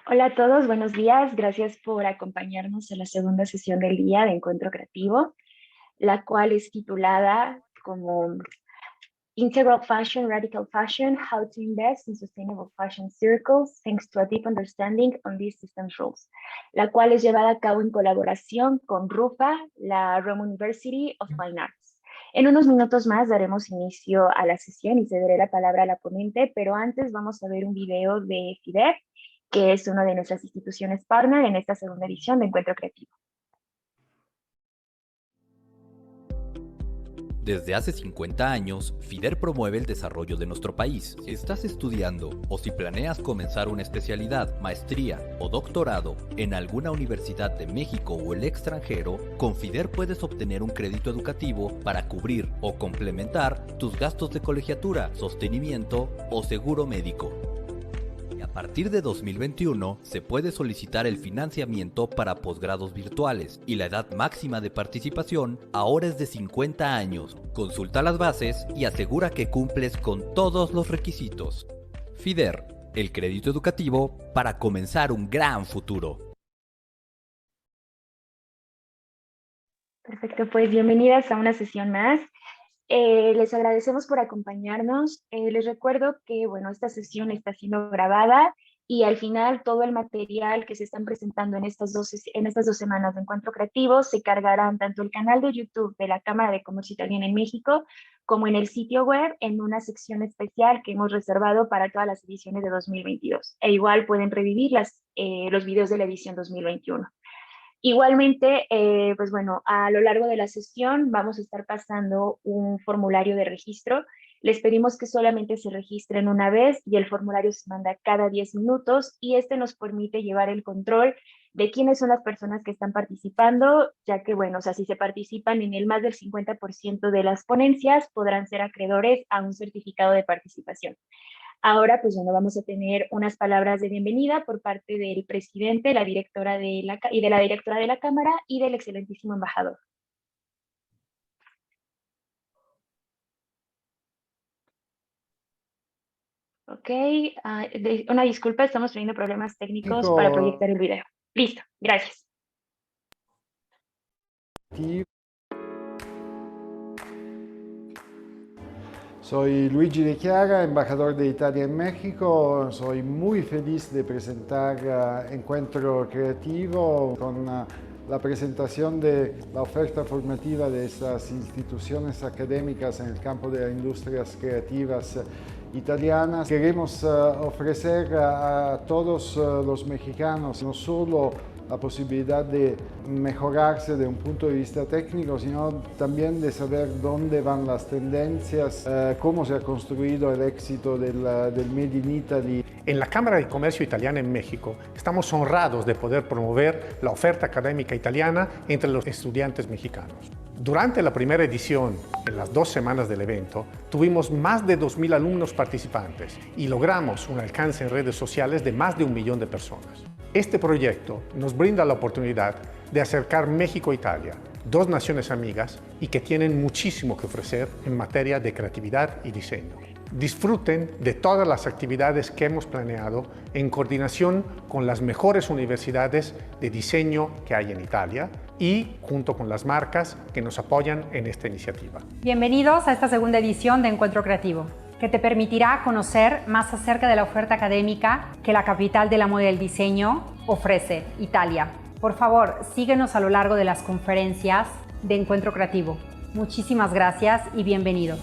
Hola a todos, buenos días. Gracias por acompañarnos en la segunda sesión del día de Encuentro Creativo, la cual es titulada como Integral Fashion, Radical Fashion, How to Invest in Sustainable Fashion Circles, thanks to a deep understanding on these systems rules, la cual es llevada a cabo en colaboración con RUFA, la Rome University of Fine Arts. En unos minutos más daremos inicio a la sesión y cederé la palabra a la ponente, pero antes vamos a ver un video de FIDER, que es una de nuestras instituciones partner en esta segunda edición de Encuentro Creativo. Desde hace 50 años, FIDER promueve el desarrollo de nuestro país. Si estás estudiando o si planeas comenzar una especialidad, maestría o doctorado en alguna universidad de México o el extranjero, con FIDER puedes obtener un crédito educativo para cubrir o complementar tus gastos de colegiatura, sostenimiento o seguro médico. A partir de 2021 se puede solicitar el financiamiento para posgrados virtuales y la edad máxima de participación ahora es de 50 años. Consulta las bases y asegura que cumples con todos los requisitos. FIDER, el crédito educativo para comenzar un gran futuro. Perfecto, pues bienvenidas a una sesión más. Les agradecemos por acompañarnos. Les recuerdo que, bueno, esta sesión está siendo grabada y al final todo el material que se están presentando en estas dos semanas de Encuentro Creativo se cargarán tanto el canal de YouTube de la Cámara de Comercio Italiana en México como en el sitio web en una sección especial que hemos reservado para todas las ediciones de 2022. E igual pueden revivir los videos de la edición 2021. Igualmente, pues bueno, a lo largo de la sesión vamos a estar pasando un formulario de registro. Les pedimos que solamente se registren una vez y el formulario se manda cada 10 minutos y este nos permite llevar el control de quiénes son las personas que están participando, ya que, bueno, o sea, si se participan en el más del 50% de las ponencias, podrán ser acreedores a un certificado de participación. Ahora, pues bueno, vamos a tener unas palabras de bienvenida por parte del presidente, la directora y de la directora de la Cámara y del excelentísimo embajador. Ok, una disculpa, estamos teniendo problemas técnicos para proyectar el video. Listo, gracias. Soy Luigi De Chiara, embajador de Italia en México. Soy muy feliz de presentar Encuentro Creativo con la presentación de la oferta formativa de estas instituciones académicas en el campo de las industrias creativas italianas. Queremos ofrecer a todos los mexicanos no solo la posibilidad de mejorarse de un punto de vista técnico, sino también de saber dónde van las tendencias, cómo se ha construido el éxito del Made in Italy. En la Cámara de Comercio Italiana en México estamos honrados de poder promover la oferta académica italiana entre los estudiantes mexicanos. Durante la primera edición, en las 2 semanas del evento, tuvimos más de 2.000 alumnos participantes y logramos un alcance en redes sociales de más de 1 millón de personas. Este proyecto nos brinda la oportunidad de acercar México e Italia, 2 naciones amigas y que tienen muchísimo que ofrecer en materia de creatividad y diseño. Disfruten de todas las actividades que hemos planeado en coordinación con las mejores universidades de diseño que hay en Italia y junto con las marcas que nos apoyan en esta iniciativa. Bienvenidos a esta segunda edición de Encuentro Creativo, que te permitirá conocer más acerca de la oferta académica que la capital de la moda y el diseño ofrece, Italia. Por favor, síguenos a lo largo de las conferencias de Encuentro Creativo. Muchísimas gracias y bienvenidos.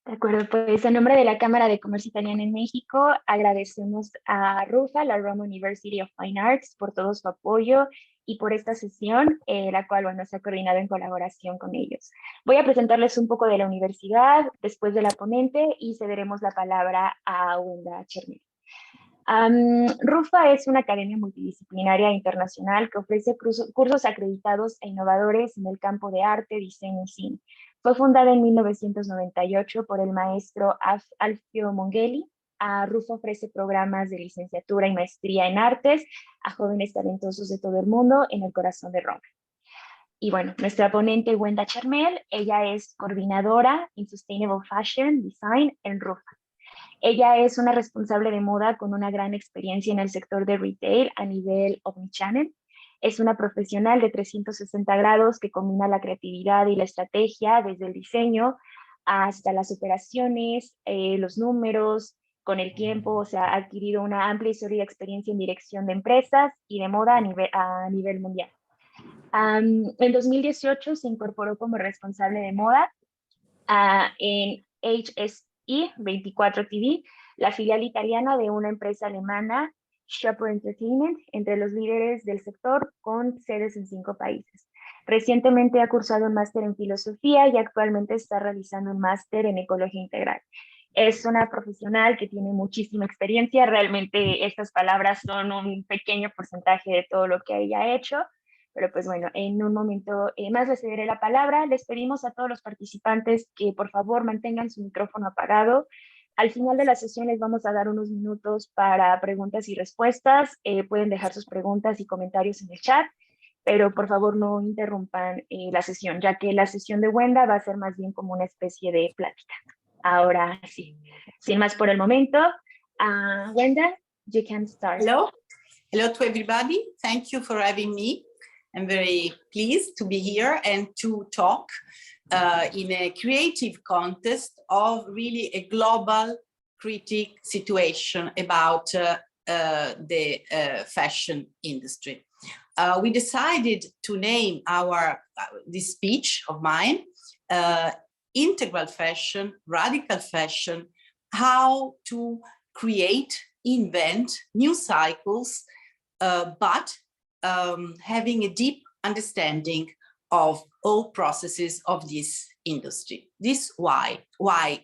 De acuerdo, pues en nombre de la Cámara de Comercio Italiana en México, agradecemos a RUFA, la Rome University of Fine Arts, por todo su apoyo y por esta sesión, la cual, bueno, se ha coordinado en colaboración con ellos. Voy a presentarles un poco de la universidad después de la ponente y cederemos la palabra a Guenda. RUFA es una academia multidisciplinaria internacional que ofrece cursos acreditados e innovadores en el campo de arte, diseño y cine. Fue fundada en 1998 por el maestro Alfio Mongeli. RUFA ofrece programas de licenciatura y maestría en artes a jóvenes talentosos de todo el mundo en el corazón de Roma. Y bueno, nuestra ponente Guenda Cermel, ella es coordinadora en Sustainable Fashion Design en RUFA. Ella es una responsable de moda con una gran experiencia en el sector de retail a nivel omnichannel. Es una profesional de 360 grados que combina la creatividad y la estrategia desde el diseño hasta las operaciones, los números, con el tiempo, o sea, ha adquirido una amplia y sólida experiencia en dirección de empresas y de moda a nivel mundial. En 2018 se incorporó como responsable de moda en HSI 24 TV, la filial italiana de una empresa alemana, Shopper Entertainment, entre los líderes del sector con sedes en 5 países. Recientemente ha cursado un máster en filosofía y actualmente está realizando un máster en ecología integral. Es una profesional que tiene muchísima experiencia. Realmente estas palabras son un pequeño porcentaje de todo lo que ella ha hecho. Pero pues bueno, en un momento más les cederé la palabra. Les pedimos a todos los participantes que por favor mantengan su micrófono apagado. Al final de la sesión les vamos a dar unos minutos para preguntas y respuestas. Pueden dejar sus preguntas y comentarios en el chat, pero por favor no interrumpan la sesión, ya que la sesión de Guenda va a ser más bien como una especie de plática. Ahora sí, sin más por el momento, Guenda, you can start. Hello. Hello to everybody. Thank you for having me. I'm very pleased to be here and to talk in a creative context of really a global critic situation about the fashion industry. We decided to name this speech of mine, Integral Fashion, Radical Fashion, how to create, invent new cycles, but having a deep understanding of all processes of this industry. This why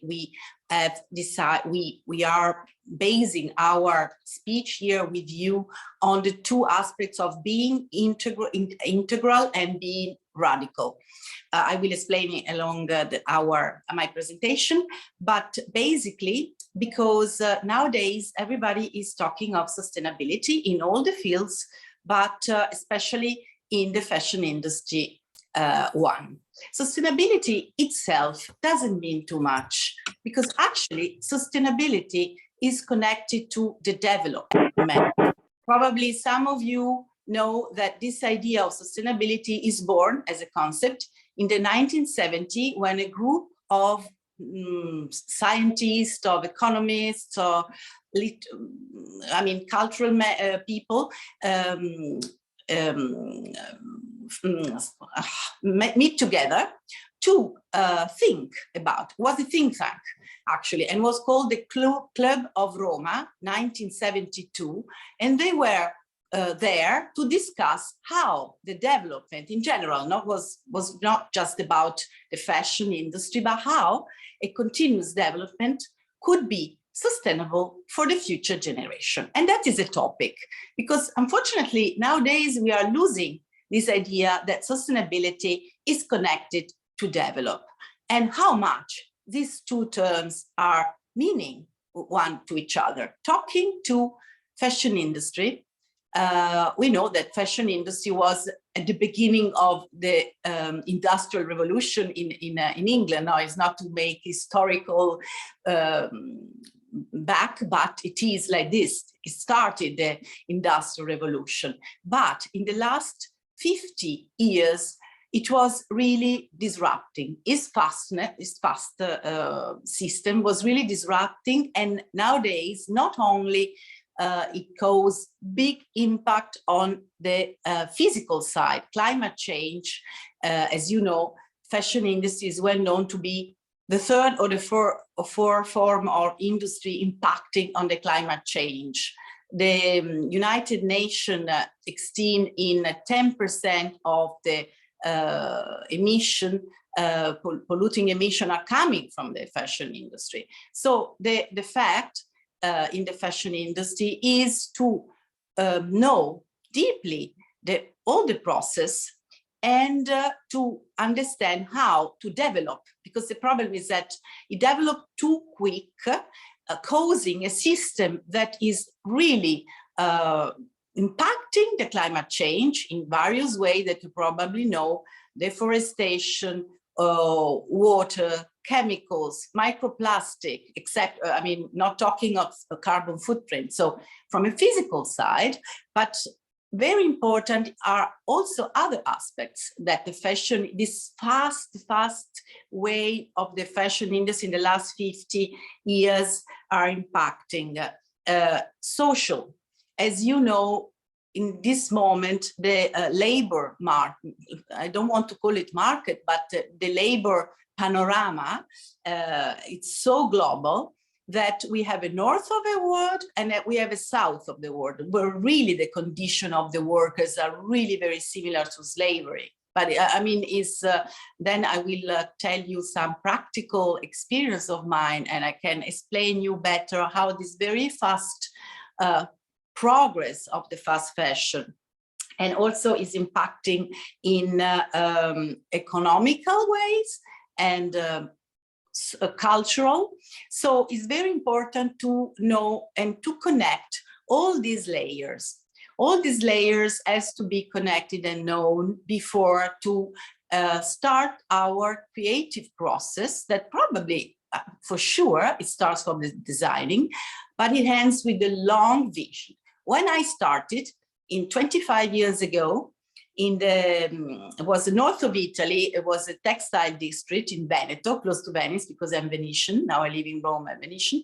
we have decided we are basing our speech here with you on the 2 aspects of being integral and being radical. I will explain it along my presentation, but basically because nowadays everybody is talking of sustainability in all the fields, but especially in the fashion industry one. Sustainability itself doesn't mean too much because actually sustainability is connected to the development. Probably some of you know that this idea of sustainability is born as a concept in the 1970s when a group of scientists, of economists, or cultural people meet together to think about, was a think tank actually, and was called the Club of Roma, 1972, and they were there to discuss how the development in general was not just about the fashion industry, but how a continuous development could be sustainable for the future generation. And that is a topic, because unfortunately nowadays we are losing this idea that sustainability is connected to develop, and how much these 2 terms are meaning one to each other. Talking to fashion industry, we know that fashion industry was at the beginning of the industrial revolution in England. Now, it's not to make historical back, but it is like this. It started the industrial revolution. But in the last 50 years, it was really disrupting. Its fast system was really disrupting. And nowadays, not only it caused big impact on the physical side, climate change. As you know, fashion industry is well known to be the 3rd or the 4th form of industry impacting on the climate change. The United Nations esteemed in 10% of the polluting emission are coming from the fashion industry. So the fact in the fashion industry is to know deeply all the process and to understand how to develop, because the problem is that it developed too quick, causing a system that is really impacting the climate change in various ways that you probably know, deforestation, water, chemicals, microplastic, except, I mean, not talking of a carbon footprint. So from a physical side, but very important are also other aspects that the fashion, this fast way of the fashion industry in the last 50 years are impacting. Social, as you know, in this moment, the labor market, I don't want to call it market, but the labor panorama, it's so global that we have a north of the world and that we have a south of the world, where really the condition of the workers are really very similar to slavery. But I mean, then I will tell you some practical experience of mine, and I can explain you better how this very fast progress of the fast fashion and also is impacting in economical ways and cultural. So it's very important to know and to connect all these layers. All these layers has to be connected and known before to start our creative process that probably, for sure, it starts from the designing, but it ends with the long vision. When I started in 25 years ago, it was the north of Italy, it was a textile district in Veneto, close to Venice, because I'm Venetian. Now I live in Rome, I'm Venetian.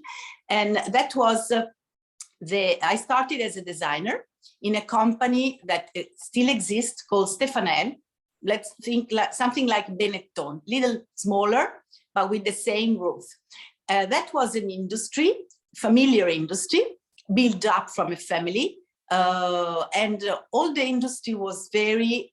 And that was, I started as a designer in a company that still exists called Stefanel. Let's think like something like Benetton, little smaller, but with the same roof. That was an industry, familiar industry, built up from a family. And all the industry was totally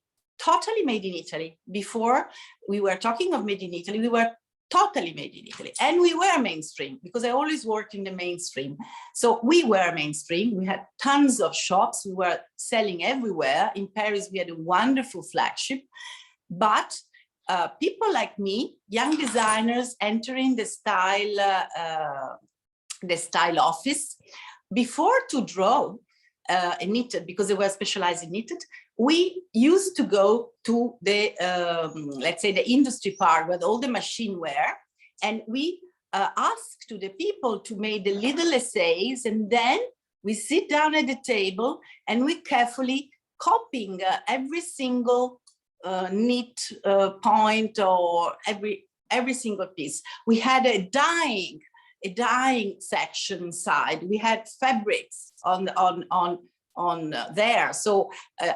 made in Italy. Before we were talking of made in Italy, we were totally made in Italy. And we were mainstream, because I always worked in the mainstream. So we were mainstream. We had tons of shops. We were selling everywhere. In Paris, we had a wonderful flagship. But people like me, young designers entering the style office, before to draw knitted, because they were specialized in knitted, we used to go to the, let's say, the industry part where all the machine were, and we asked to the people to make the little essays, and then we sit down at the table and we carefully copying every single knit point or every single piece. We had a dyeing section inside. We had fabrics on there. So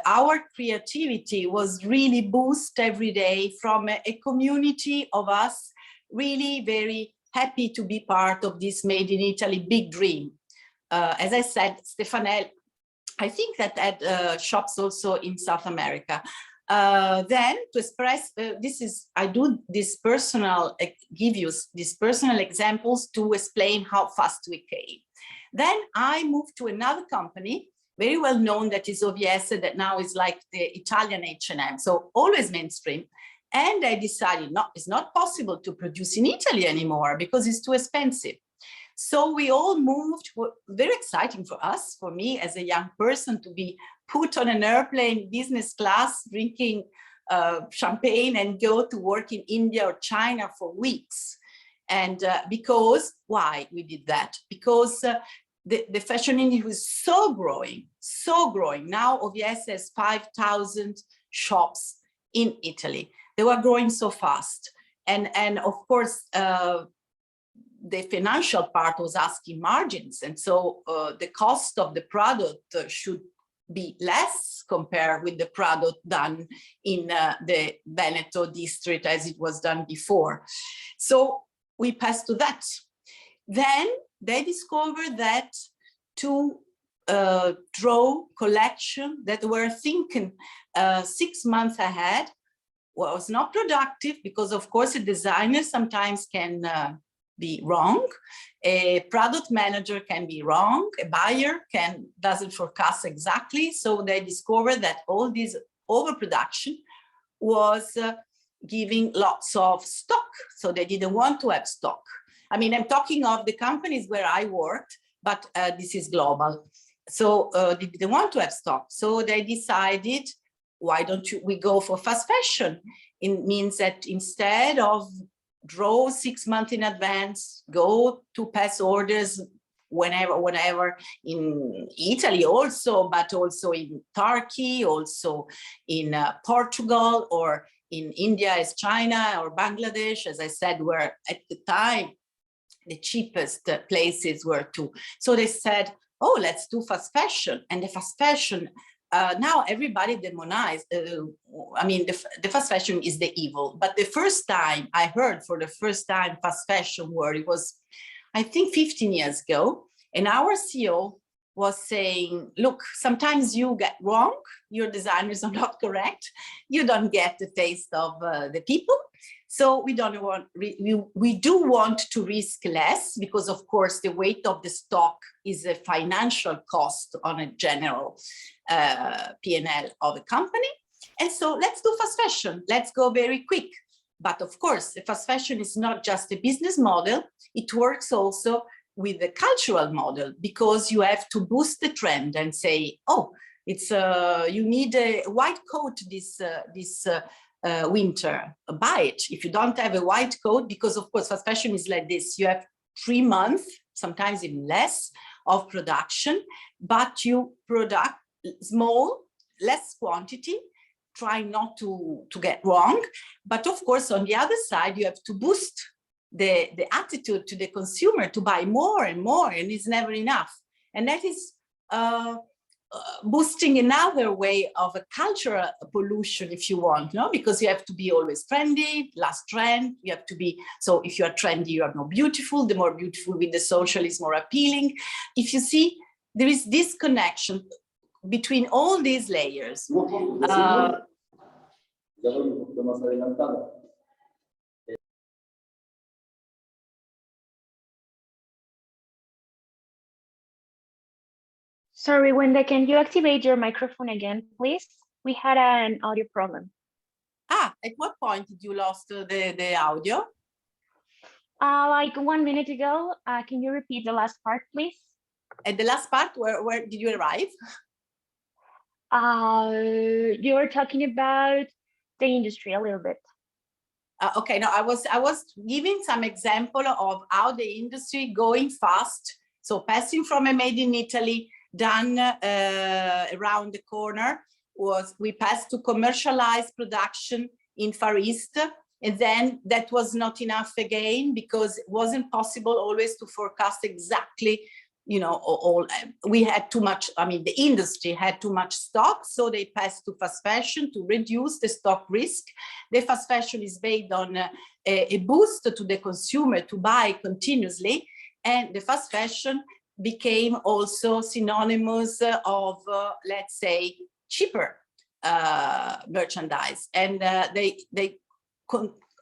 our creativity was really boosted every day from a community of us, really very happy to be part of this Made in Italy big dream. As I said, Stefanel, I think that had shops also in South America. Then to express, I do this personal, give you these personal examples to explain how fast we came. Then I moved to another company, very well known, that is OVS, that now is like the Italian H&M, so always mainstream. And I decided, no, it's not possible to produce in Italy anymore because it's too expensive. So we all moved, very exciting for us, for me as a young person, to be put on an airplane, business class, drinking champagne and go to work in India or China for weeks. And because, why we did that? Because the fashion industry was so growing, so growing. Now OVS has 5,000 shops in Italy. They were growing so fast. And of course, the financial part was asking margins. And so the cost of the product should be less compared with the product done in the Veneto district as it was done before. So we passed to that. Then they discovered that to draw collection that were thinking 6 months ahead was not productive, because of course a designer sometimes can be wrong, a product manager can be wrong, a buyer doesn't forecast exactly. So they discovered that all this overproduction was giving lots of stock. So they didn't want to have stock. I mean, I'm talking of the companies where I worked, but this is global. So they didn't want to have stock. So they decided why don't we go for fast fashion? It means that instead of draw 6 months in advance, go to pass orders whenever in Italy also, but also in Turkey, also in Portugal, or in India as China or Bangladesh, as I said, were at the time the cheapest places were to. So they said, oh, let's do fast fashion. And the fast fashion, now everybody demonized. I mean, the fast fashion is the evil. But the first time I heard for the first time fast fashion word, it was, I think, 15 years ago. And our CEO was saying, look, sometimes you get wrong. Your designers are not correct. You don't get the taste of the people. So we don't want, we do want to risk less, because of course the weight of the stock is a financial cost on a general P&L of a company. And so let's do fast fashion. Let's go very quick. But of course, the fast fashion is not just a business model. It works also with the cultural model, because you have to boost the trend and say, oh, it's you need a white coat this winter, buy it. If you don't have a white coat, because of course fast fashion is like this, you have 3 months, sometimes even less, of production, but you product small, less quantity, try not to get wrong. But of course, on the other side, you have to boost the attitude to the consumer to buy more and more, and it's never enough. And that is boosting another way of a cultural pollution, if you want, no? Because you have to be always trendy, last trend, you have to be, so if you are trendy, you are more beautiful, the more beautiful with the social is more appealing. If you see, there is this connection between all these layers. Sorry, Wenda, can you activate your microphone again, please? We had an audio problem. At what point did you lost the audio? Like 1 minute ago. Can you repeat the last part, please? At the last part, where did you arrive? You were talking about the industry a little bit. Okay, no, I was giving some example of how the industry going fast. So passing from a made in Italy done around the corner, was we passed to commercialized production in Far East. And then that was not enough again, because it wasn't possible always to forecast exactly, you know, all we had too much, I mean, the industry had too much stock, so they passed to fast fashion to reduce the stock risk. The fast fashion is based on a boost to the consumer to buy continuously, and the fast fashion became also synonymous of, let's say, cheaper merchandise. And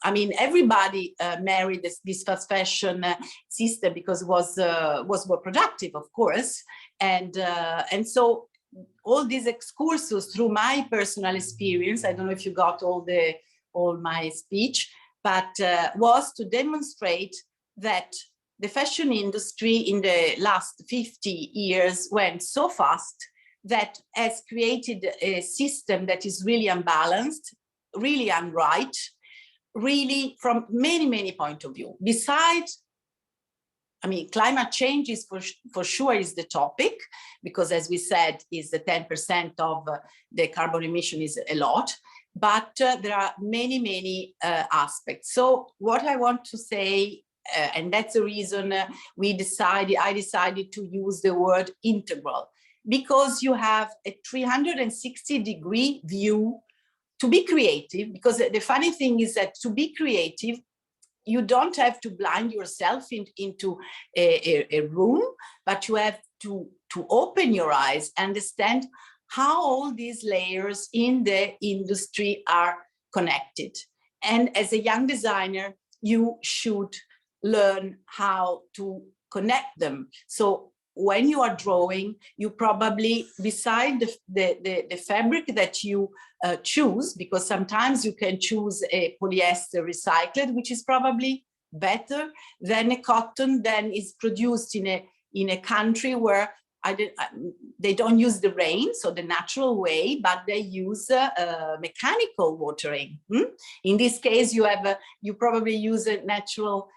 I mean, everybody married this fast fashion system because it was more productive, of course. And so all these excursus through my personal experience, I don't know if you got all my speech, but was to demonstrate that the fashion industry in the last 50 years went so fast that has created a system that is really unbalanced, really unright, really from many, many points of view. Besides, I mean, climate change is for sure is the topic, because as we said, is the 10% of the carbon emission is a lot, but there are many, many aspects. So what I want to say, and that's the reason I decided to use the word integral, because you have a 360-degree view to be creative. Because the funny thing is that to be creative, you don't have to blind yourself into a room, but you have to open your eyes, understand how all these layers in the industry are connected. And as a young designer, you should learn how to connect them. So when you are drawing, you probably, beside the fabric that you choose, because sometimes you can choose a polyester recycled, which is probably better than a cotton that is produced in a country where they don't use the rain, so the natural way, but they use mechanical watering. In this case, you probably use a natural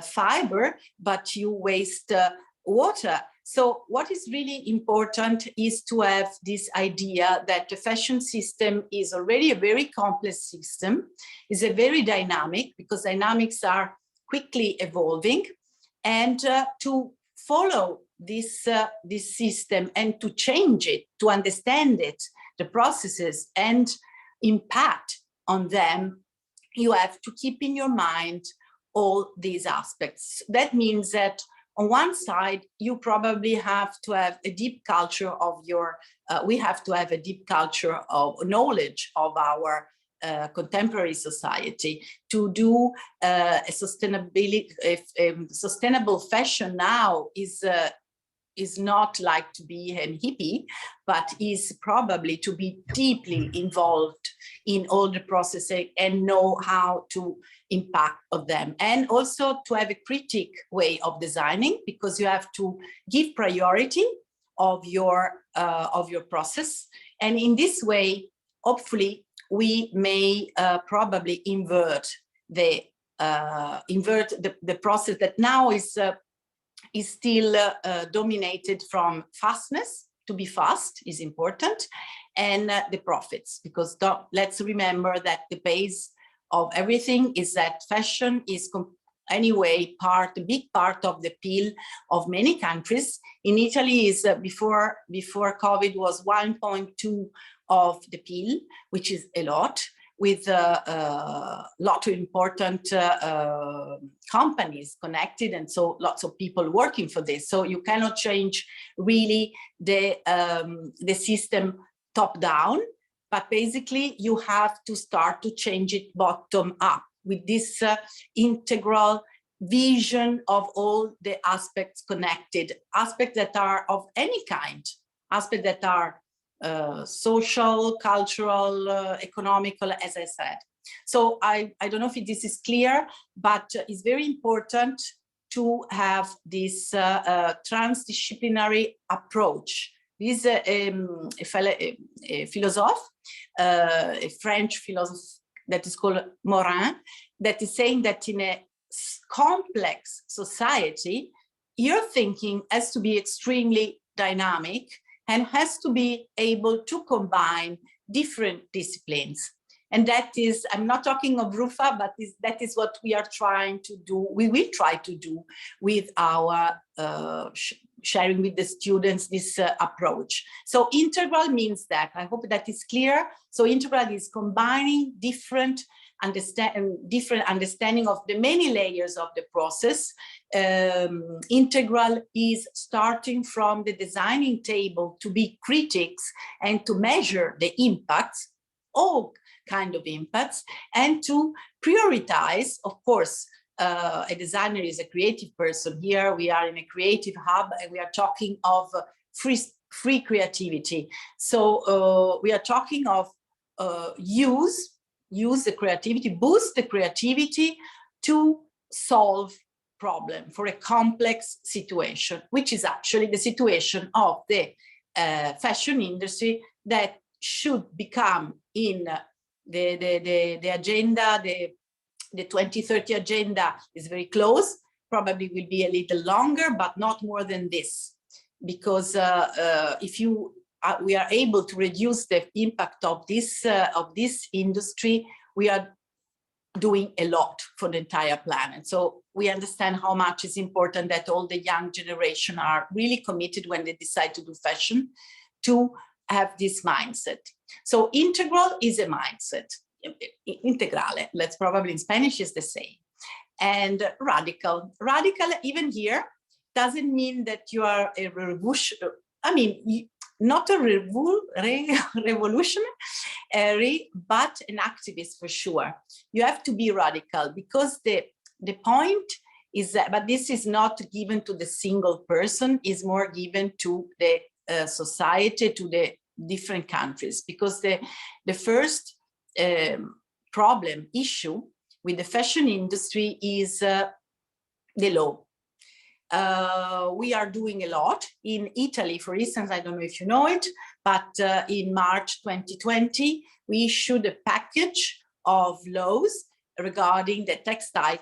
fiber, but you waste water. So what is really important is to have this idea that the fashion system is already a very complex system, is a very dynamic, because dynamics are quickly evolving, and to follow this system and to change it, to understand it, the processes and impact on them, you have to keep in your mind all these aspects. That means that on one side, you probably have to have a deep culture of we have to have a deep culture of knowledge of our contemporary society to do sustainable fashion now is not like to be a hippie, but is probably to be deeply involved in all the processes and know how to impact of them, and also to have a critic way of designing, because you have to give priority of your process, and in this way, hopefully, we may probably invert the process that now is still dominated from fastness. To be fast is important, and the profits, because let's remember that the base of everything is that fashion is anyway a big part of the appeal of many countries. In Italy, is before COVID was 1.2 of the appeal, which is a lot, with a lot of important companies connected, and so lots of people working for this. So you cannot change really the system top down, but basically you have to start to change it bottom up with this integral vision of all the aspects connected, aspects that are of any kind, aspects that are social, cultural, economical, as I said. So I don't know if this is clear, but it's very important to have this transdisciplinary approach. This is a philosopher, a French philosopher that is called Morin, that is saying that in a complex society, your thinking has to be extremely dynamic and has to be able to combine different disciplines. And that is, I'm not talking of Rufa, but that is what we are trying to do. We will try to do with our sharing with the students this approach. So integral means that, I hope that is clear. So integral is combining different understanding of the many layers of the process. Integral is starting from the designing table to be critics and to measure the impacts, all kind of impacts, and to prioritize, of course. A designer is a creative person. Here we are in a creative hub, and we are talking of free creativity. So we are talking of use the creativity, boost the creativity to solve problem for a complex situation, which is actually the situation of the fashion industry that should become in the agenda, the 2030 agenda is very close, probably will be a little longer, but not more than this. Because if we are able to reduce the impact of this industry, we are doing a lot for the entire planet. So we understand how much is important that all the young generation are really committed when they decide to do fashion, to have this mindset. So integral is a mindset. Integrale, let's probably in Spanish is the same. And radical, even here, doesn't mean that you are a revolution. I mean, not a revolutionary, but an activist for sure. You have to be radical, because the point is that, but this is not given to the single person, is more given to the society, to the different countries, because the first issue with the fashion industry is the law. We are doing a lot. In Italy, for instance, I don't know if you know it, but in March 2020, we issued a package of laws regarding the textile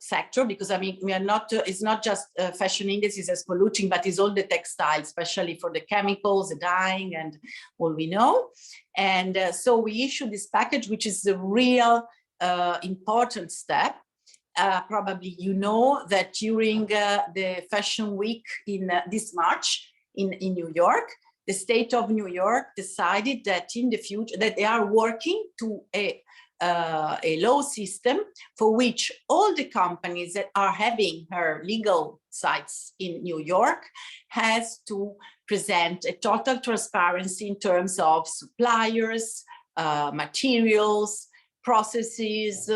sector, because I mean, we are not, it's not just fashion industries as polluting, but it's all the textile, especially for the chemicals, the dyeing and all we know. And so we issued this package, which is a real important step. Probably you know that during the Fashion Week in this March in New York, the state of New York decided that in the future that they are working to a law system for which all the companies that are having her legal sites in New York has to present a total transparency in terms of suppliers, materials, processes,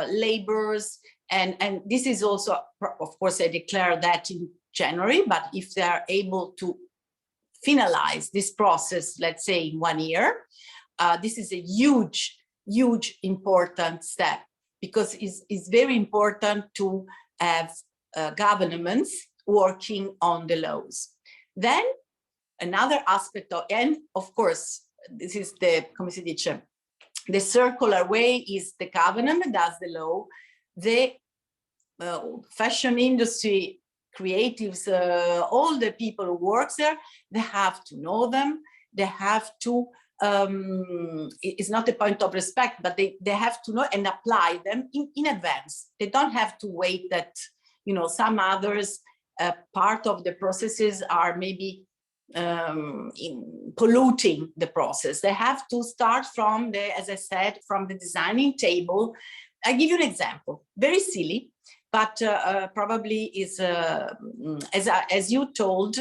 labors, and this is also, of course, I declare that in January, but if they are able to finalize this process, let's say in 1 year, this is a huge important step, because it's very important to have governments working on the laws. Then another aspect of, and of course, this is the, come si dice, the circular way is the government does the law, the fashion industry, creatives, all the people who work there, they have to know them, they have to, it's not a point of respect, but they have to know and apply them in advance. They don't have to wait that, you know, some others, part of the processes are maybe polluting the process. They have to start from the, as I said, from the designing table. I give you an example, very silly, but probably is, as you told,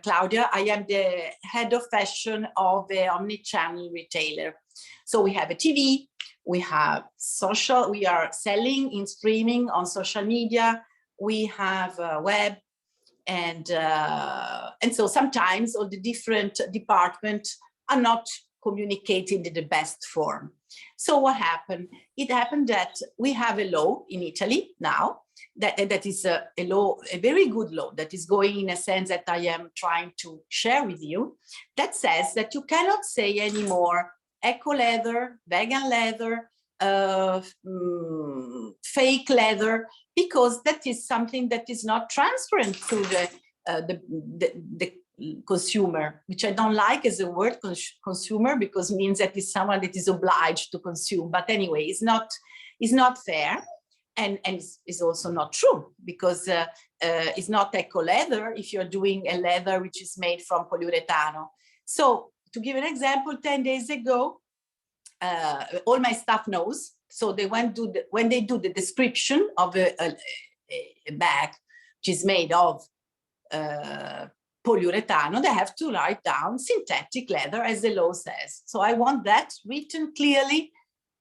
Claudia, I am the head of fashion of the omni-channel retailer. So we have a TV, we have social, we are selling in streaming on social media, we have a web, and so sometimes all the different departments are not communicating in the best form. So what happened? It happened that we have a law in Italy now, that is a law, a very good law, that is going in a sense that I am trying to share with you, that says that you cannot say anymore eco leather, vegan leather, fake leather, because that is something that is not transparent to the consumer, which I don't like as a word, consumer, because it means that it's someone that is obliged to consume. But anyway, it's not fair, and it's also not true, because it's not eco leather if you're doing a leather which is made from polyurethano. So to give an example, 10 days ago, all my staff knows. So they went to when they do the description of a bag which is made of polyurethano, they have to write down synthetic leather as the law says. So I want that written clearly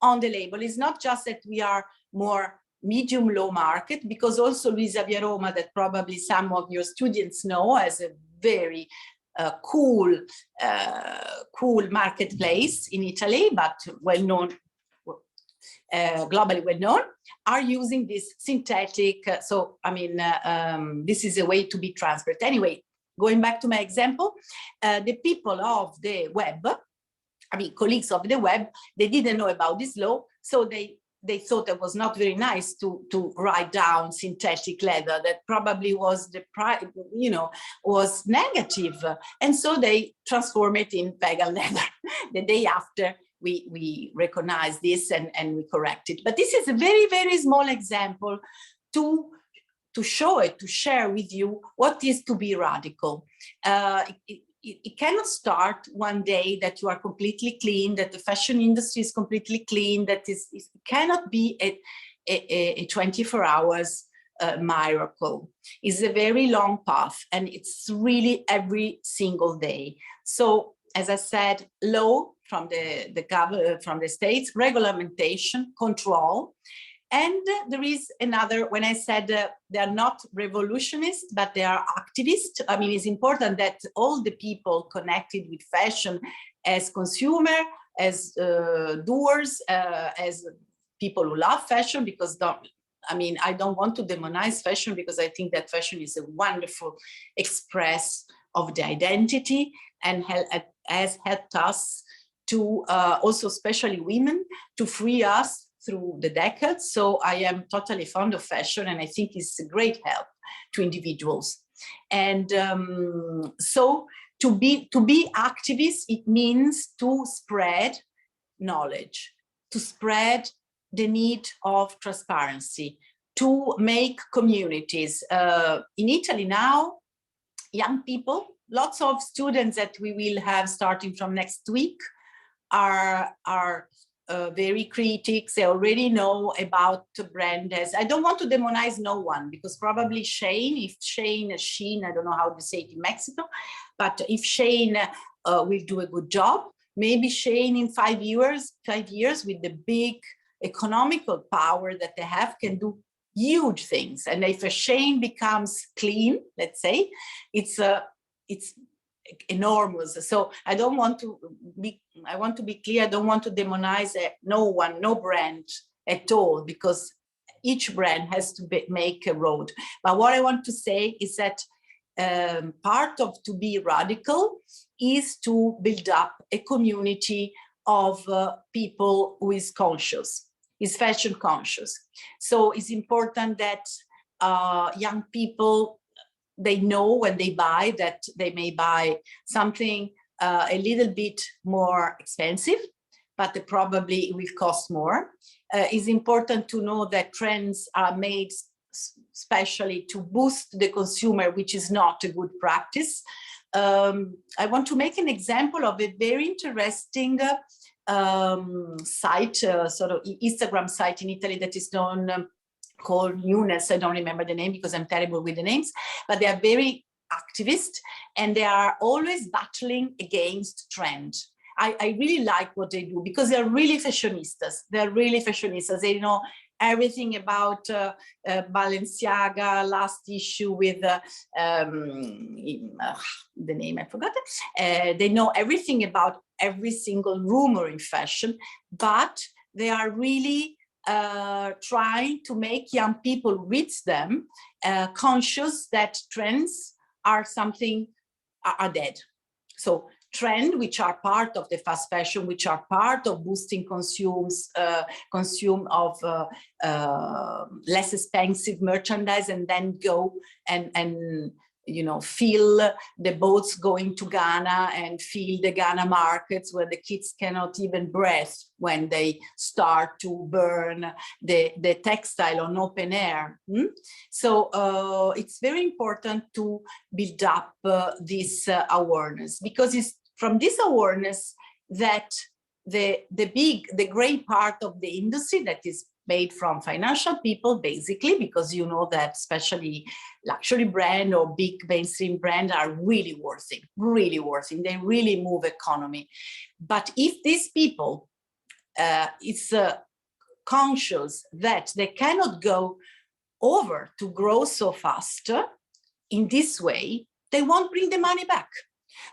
on the label. It's not just that we are more medium low market, because also Luisa Via Roma, that probably some of your students know as a very cool marketplace in Italy, but well known, globally well known, are using this synthetic. So I mean, this is a way to be transparent. Anyway, going back to my example, the people of the web, I mean, colleagues of the web, they didn't know about this law, so they thought it was not very nice to write down synthetic leather. That probably was was negative, and so they transform it in vegan leather. The day after, we recognize this and we correct it. But this is a very, very small example to show it, to share with you what is to be radical. It cannot start one day that you are completely clean, that the fashion industry is completely clean, that it cannot be a 24 hours miracle. It's a very long path, and it's really every single day. So as I said, law from the states, regulation, control. And there is another, when I said they are not revolutionists, but they are activists. I mean, it's important that all the people connected with fashion as consumer, as doers, as people who love fashion, because I mean, I don't want to demonize fashion because I think that fashion is a wonderful express of the identity and has helped us to also, especially women, to free us through the decades. So I am totally fond of fashion, and I think it's a great help to individuals. And so to be activists, it means to spread knowledge, to spread the need of transparency, to make communities. In Italy now, young people, lots of students that we will have starting from next week are very critics. They already know about the brand. As I don't want to demonize no one, because probably Shein, I don't know how to say it in Mexico, but if Shein will do a good job, maybe Shein in 5 years with the big economical power that they have can do huge things. And if a Shein becomes clean, let's say, it's enormous. So I want to be clear, I don't want to demonize no one, no brand at all, because each brand has to make a road. But what I want to say is that part of to be radical is to build up a community of people who is conscious, is fashion conscious. So it's important that young people, they know when they buy that they may buy something a little bit more expensive, but probably will cost more. It's important to know that trends are made especially to boost the consumer, which is not a good practice. I want to make an example of a very interesting site, sort of Instagram site in Italy that is known called Newness. I don't remember the name because I'm terrible with the names, but they are very activist and they are always battling against trend. I really like what they do because they're really fashionistas. They're really fashionistas. They know everything about Balenciaga, last issue with the name I forgot. They know everything about every single rumor in fashion, but they are really trying to make young people with them conscious that trends are dead. So trend, which are part of the fast fashion, which are part of boosting consume of less expensive merchandise, and then go and feel the boats going to Ghana and feel the Ghana markets where the kids cannot even breathe when they start to burn the textile on open air. So it's very important to build up this awareness, because it's from this awareness that the great part of the industry that is made from financial people, basically, because you know that especially luxury brand or big mainstream brand are really worthy. They really move economy. But if these people is conscious that they cannot go over to grow so fast in this way, they won't bring the money back.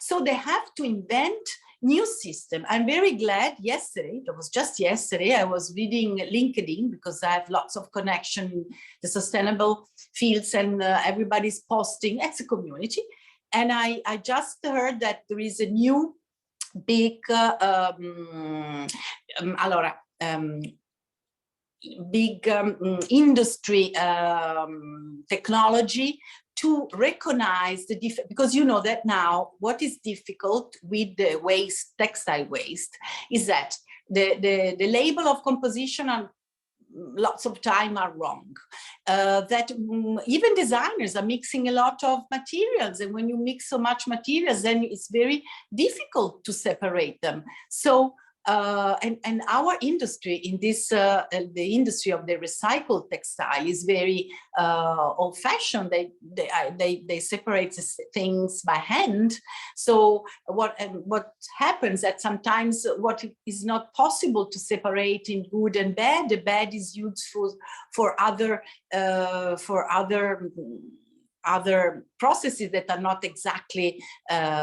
So they have to invent new system. I'm very glad yesterday, it was just yesterday, I was reading LinkedIn because I have lots of connection in the sustainable fields and everybody's posting as a community. And I just heard that there is a new big industry technology to recognize the difference, because you know that now what is difficult with the waste, textile waste, is that the label of composition are lots of time are wrong. That even designers are mixing a lot of materials, and when you mix so much materials, then it's very difficult to separate them. So and our industry in this, the industry of the recycled textile is very old-fashioned. They separate things by hand. So what happens that sometimes what is not possible to separate in good and bad, the bad is useful for other processes that are not exactly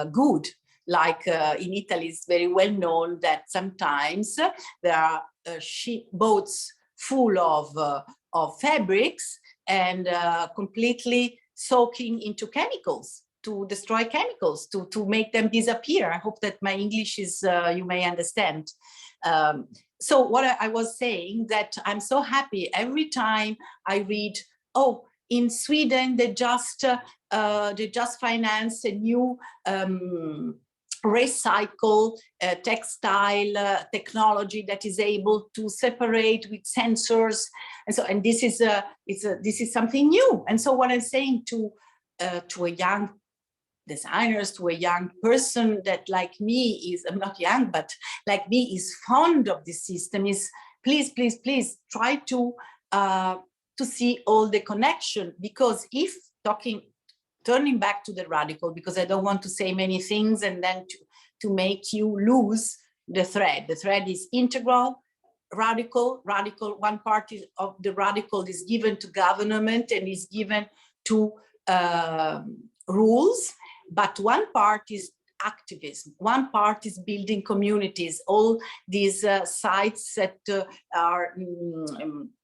good. Like in Italy, it's very well known that sometimes there are boats full of of fabrics and completely soaking into chemicals to destroy chemicals, to make them disappear. I hope that my English is, you may understand. So what I was saying, that I'm so happy every time I read, oh, in Sweden, they just financed a new recycle textile technology that is able to separate with sensors, and so, and this is this is something new. And so what I'm saying to a young designers, to a young person that like me is, I'm not young, but like me is fond of this system, is please, please, please try to see all the connection. Because if turning back to the radical, because I don't want to say many things and then to make you lose the thread. The thread is integral, radical. One part of the radical is given to government and is given to rules, but one part is activism. One part is building communities. All these sites that are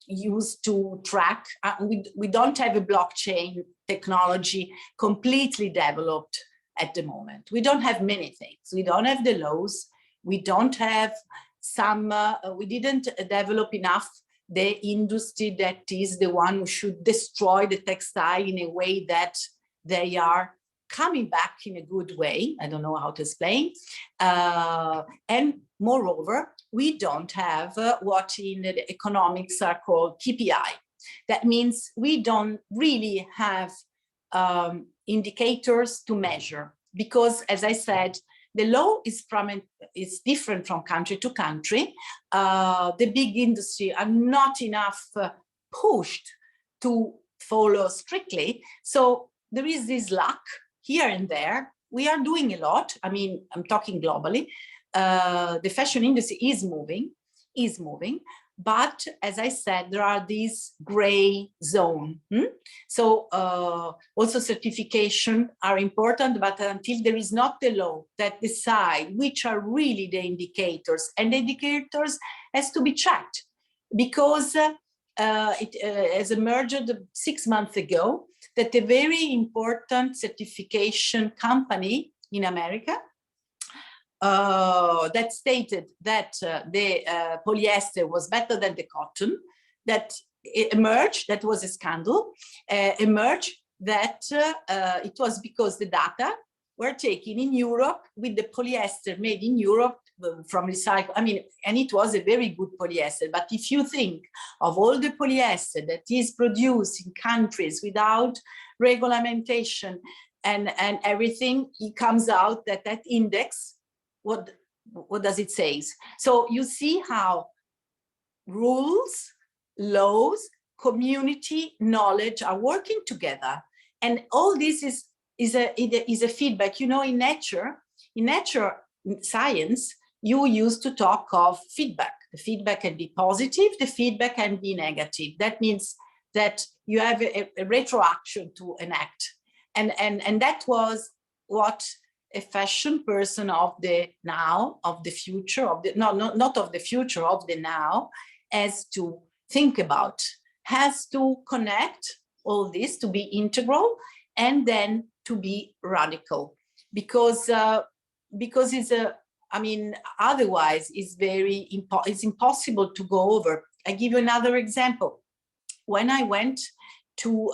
used to track. We don't have a blockchain technology completely developed at the moment. We don't have many things. We don't have the laws. We don't have some, we didn't develop enough the industry that is the one who should destroy the textile in a way that they are coming back in a good way. I don't know how to explain. And moreover, we don't have what in the economics are called KPI. That means we don't really have indicators to measure, because as I said, the law is different from country to country. The big industry are not enough pushed to follow strictly. So there is this lack here and there. We are doing a lot. I mean, I'm talking globally. The fashion industry is moving, but as I said, there are these gray zone. So also certification are important, but until there is not the law that decide which are really the indicators, and the indicators has to be checked, because it has emerged 6 months ago that a very important certification company in America that stated that the polyester was better than the cotton, that it emerged, that was a scandal, emerged that it was because the data were taken in Europe with the polyester made in Europe from recycle. I mean, and it was a very good polyester. But if you think of all the polyester that is produced in countries without regulation and everything, it comes out that that index, what does it say? So you see how rules, laws, community, knowledge are working together. And all this is a feedback. You know, in nature science, you used to talk of feedback. The feedback can be positive, the feedback can be negative. That means that you have a retroaction to an act. And that was what a fashion person of the now, of the future, of the not of the future, of the now, has to think about, has to connect all this to be integral and then to be radical, because it's a, I mean, otherwise it's it's impossible to go over. I give you another example. When I went to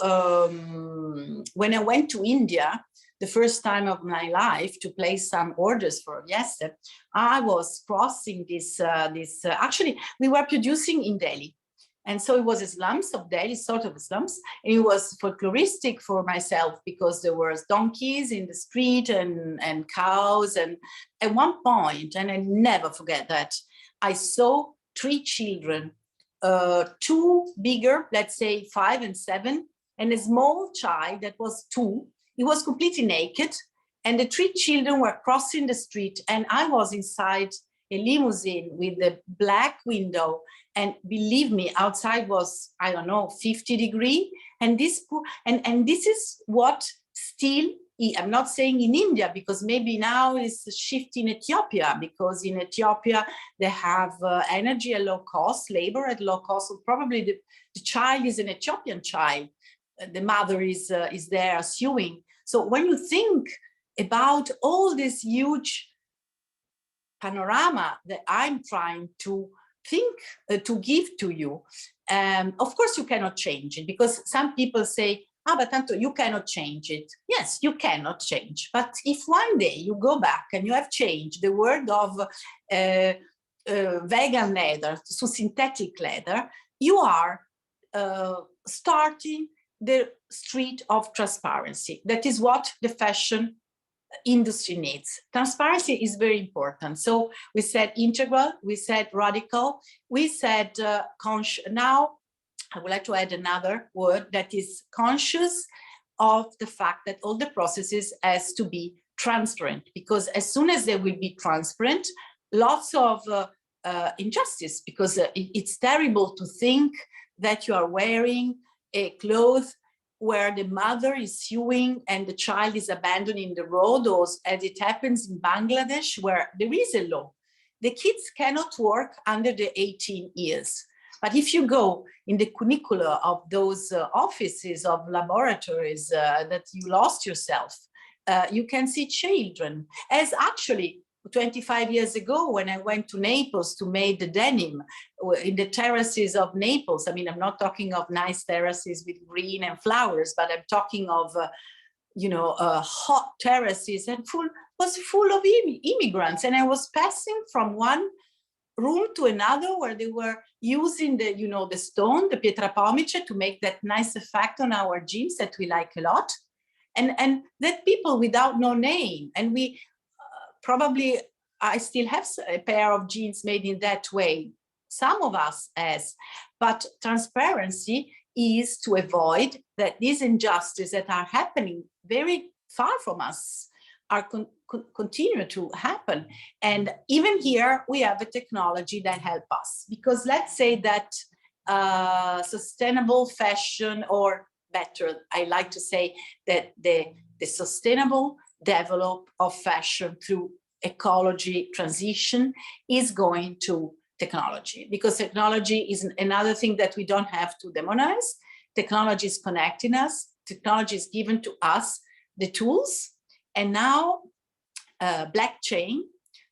India, the first time of my life, to place some orders for Guenda, I was crossing this. Actually, we were producing in Delhi, and so it was a slums of Delhi, sort of a slums. And it was folkloristic for myself because there were donkeys in the street and cows. And at one point, and I never forget that, I saw 3 children, 2 bigger, let's say 5 and 7, and a small child that was 2. He was completely naked, and the 3 children were crossing the street, and I was inside a limousine with the black window, and believe me, outside was, I don't know, 50 degrees, and this is what still I'm not saying in India, because maybe now it's a shift in Ethiopia, because in Ethiopia they have energy at low cost, labor at low cost. So probably the child is an Ethiopian child. The mother is there sewing. So when you think about all this huge panorama that I'm trying to think, to give to you, of course you cannot change it, because some people say, but tanto you cannot change it. Yes, you cannot change. But if one day you go back and you have changed the word of vegan leather to synthetic leather, you are starting the street of transparency. That is what the fashion industry needs. Transparency is very important. So we said integral, we said radical, we said conscious. Now I would like to add another word, that is conscious of the fact that all the processes has to be transparent, because as soon as they will be transparent, lots of injustice, because it's terrible to think that you are wearing a cloth where the mother is sewing and the child is abandoned in the road, or as it happens in Bangladesh, where there is a law. The kids cannot work under the 18 years. But if you go in the curricula of those offices of laboratories that you lost yourself, you can see children. As actually 25 years ago, when I went to Naples to make the denim in the terraces of Naples, I mean, I'm not talking of nice terraces with green and flowers, but I'm talking of, hot terraces, and was full of immigrants. And I was passing from one room to another where they were using the stone, the pietra pomice, to make that nice effect on our jeans that we like a lot. And that people without no name. And we probably, I still have a pair of jeans made in that way. Some of us has, but transparency is to avoid that these injustices that are happening very far from us are continue to happen. And even here we have a technology that helps us, because let's say that sustainable fashion, or better, I like to say that the sustainable develop of fashion through ecology transition is going to technology, because technology is another thing that we don't have to demonize. Technology is connecting us. Technology is given to us the tools. And now blockchain,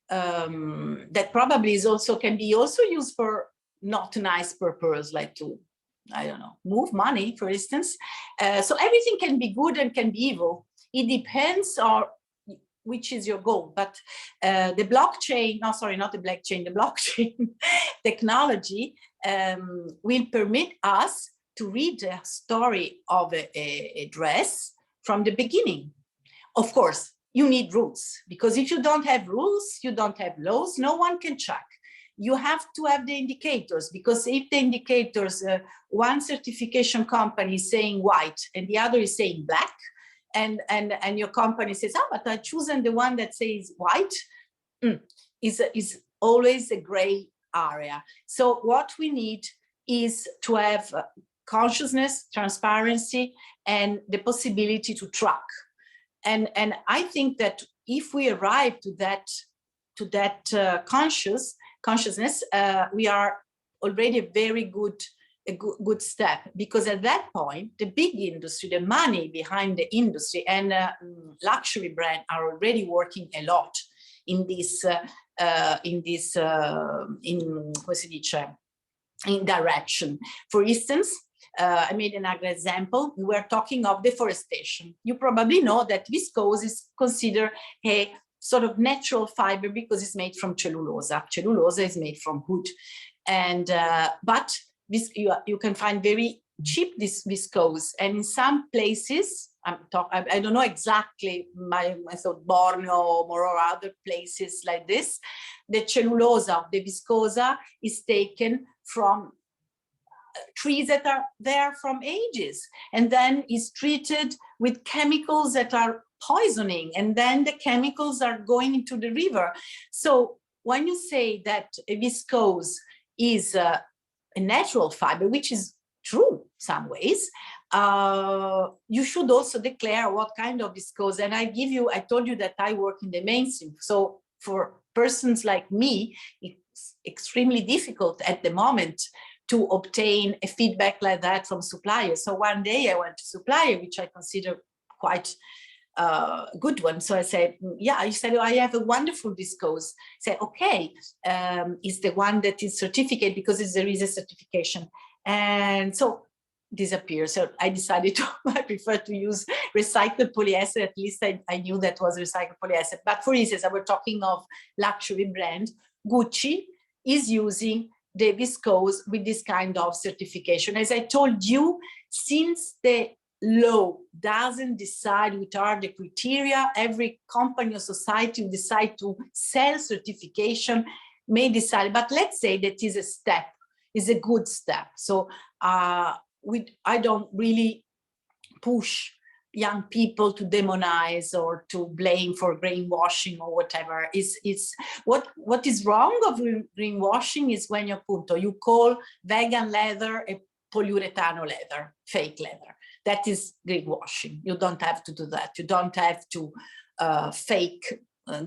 that probably is also can be also used for not nice purpose, like to, I don't know, move money, for instance. So everything can be good and can be evil. It depends on which is your goal. But the blockchain, no, sorry, not the blockchain, the blockchain technology will permit us to read the story of a dress from the beginning. Of course, you need rules, because if you don't have rules, you don't have laws, no one can check. You have to have the indicators, because if the indicators, one certification company is saying white and the other is saying black, and your company says, but I've chosen the one that says white, is always a gray area. So what we need is to have consciousness, transparency, and the possibility to track. And I think that if we arrive to that consciousness, we are already a very good step, because at that point, the big industry, the money behind the industry, and luxury brand are already working a lot in this in direction. For instance, I made another example. We were talking of deforestation. You probably know that viscose is considered a sort of natural fiber because it's made from cellulose. Cellulose is made from wood, and but this you can find very cheap this viscose, and in some places, I don't know exactly, I thought Borneo or other places like this, the cellulose of the viscose is taken from trees that are there from ages, and then is treated with chemicals that are poisoning, and then the chemicals are going into the river. So when you say that a viscose is a natural fiber, which is true, some ways. You should also declare what kind of viscose. And I told you that I work in the mainstream. So for persons like me, it's extremely difficult at the moment to obtain a feedback like that from suppliers. So one day I went to supplier, which I consider quite a good one. So I said, yeah, you said, oh, I have a wonderful viscose. I said, okay, it's the one that is certificate because there is a certification. And so disappears. So I decided I prefer to use recycled polyester. At least I knew that was recycled polyester. But for instance, I was talking of luxury brand, Gucci is using the viscose with this kind of certification. As I told you, since the law doesn't decide what are the criteria, every company or society will decide to sell certification, may decide, but let's say that is a step, is a good step. So I don't really push young people to demonize or to blame for greenwashing or whatever. It's what is wrong of greenwashing is when you call vegan leather a polyurethane leather, fake leather. That is greenwashing. You don't have to do that. You don't have to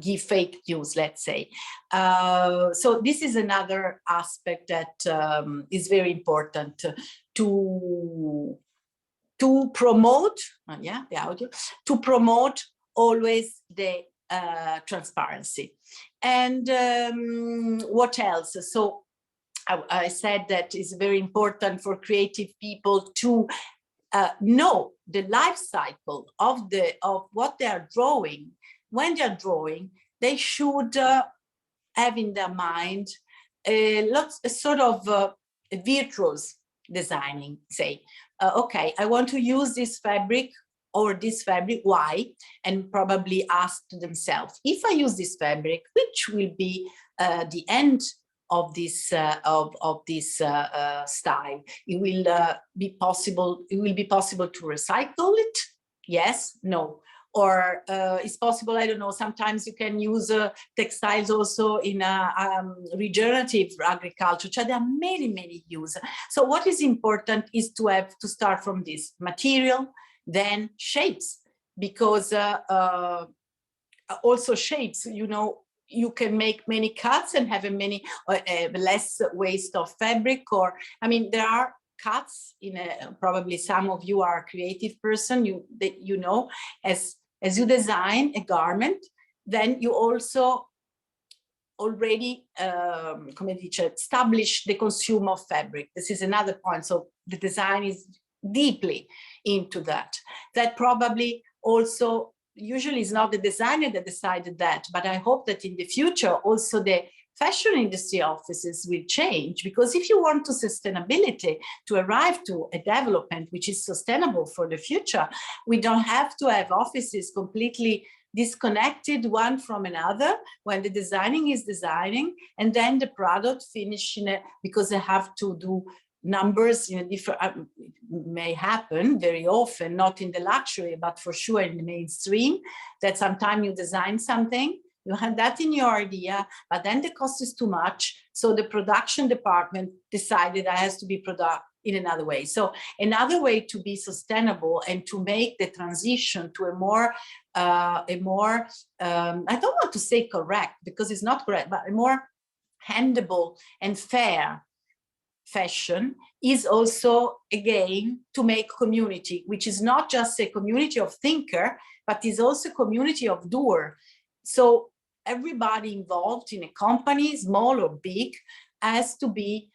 give fake news, let's say. So this is another aspect that is very important to promote, the audio, to promote always the transparency. And what else? So I said that it's very important for creative people to know the life cycle of what they are drawing. When they are drawing, they should have in their mind a sort of a virtuous designing, say, okay, I want to use this fabric or this fabric, why? And probably ask to themselves, if I use this fabric, which will be the end of this style? It will be possible. It will be possible to recycle it? Yes, no. Or it's possible, I don't know, sometimes you can use textiles also in regenerative agriculture. So there are many uses. So what is important is to have to start from this material, then shapes, because also shapes, you know, you can make many cuts and have less waste of fabric. Or, I mean, there are cuts in probably some of you are a creative person, you know, as you design a garment, then you also already establish the consumer of fabric. This is another point. So the design is deeply into that. That probably also usually is not the designer that decided that, but I hope that in the future also the fashion industry offices will change, because if you want to sustainability to arrive to a development which is sustainable for the future, we don't have to have offices completely disconnected one from another when the designing is designing and then the product finish because they have to do numbers in a different, may happen very often, not in the luxury, but for sure in the mainstream, that sometimes you design something, you have that in your idea, but then the cost is too much. So the production department decided that has to be produced in another way. So another way to be sustainable and to make the transition to a more, I don't want to say correct because it's not correct, but a more handable and fair fashion is also, again, to make community, which is not just a community of thinker, but is also a community of doer. So everybody involved in a company, small or big, has to be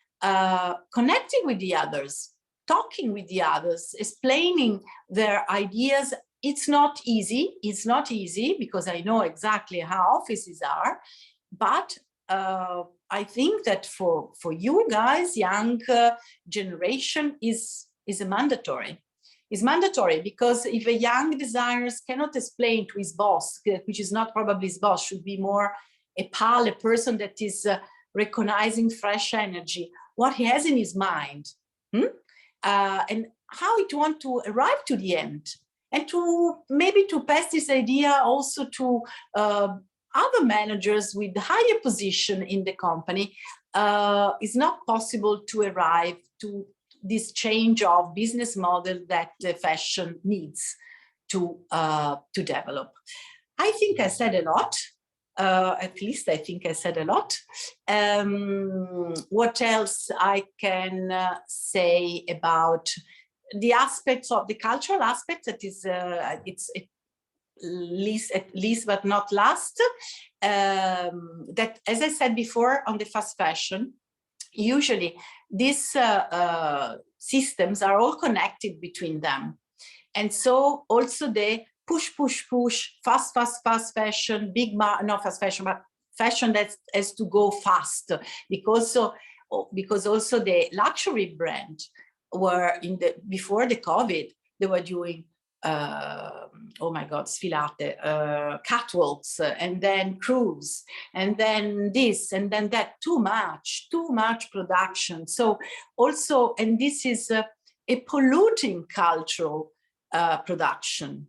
connecting with the others, talking with the others, explaining their ideas. It's not easy. It's not easy because I know exactly how offices are, but I think that for you guys, young generation is a mandatory. Is mandatory because if a young designer cannot explain to his boss, which is not probably his boss, should be more a pal, a person that is recognizing fresh energy, what he has in his mind, and how it want to arrive to the end, and to maybe to pass this idea also to other managers with higher position in the company, is not possible to arrive to this change of business model that the fashion needs to develop. I think I said a lot. At least I think I said a lot. What else I can say about the aspects of the cultural aspects? That is, it's at least but not last. That, as I said before, on the fast fashion, usually these systems are all connected between them, and so also the push, fast fashion, not fast fashion, but fashion that has to go fast, because also the luxury brand were before the COVID, they were doing oh my God, sfilate, catwalks, and then cruise, and then this, and then that, too much production. So also, and this is a polluting cultural production.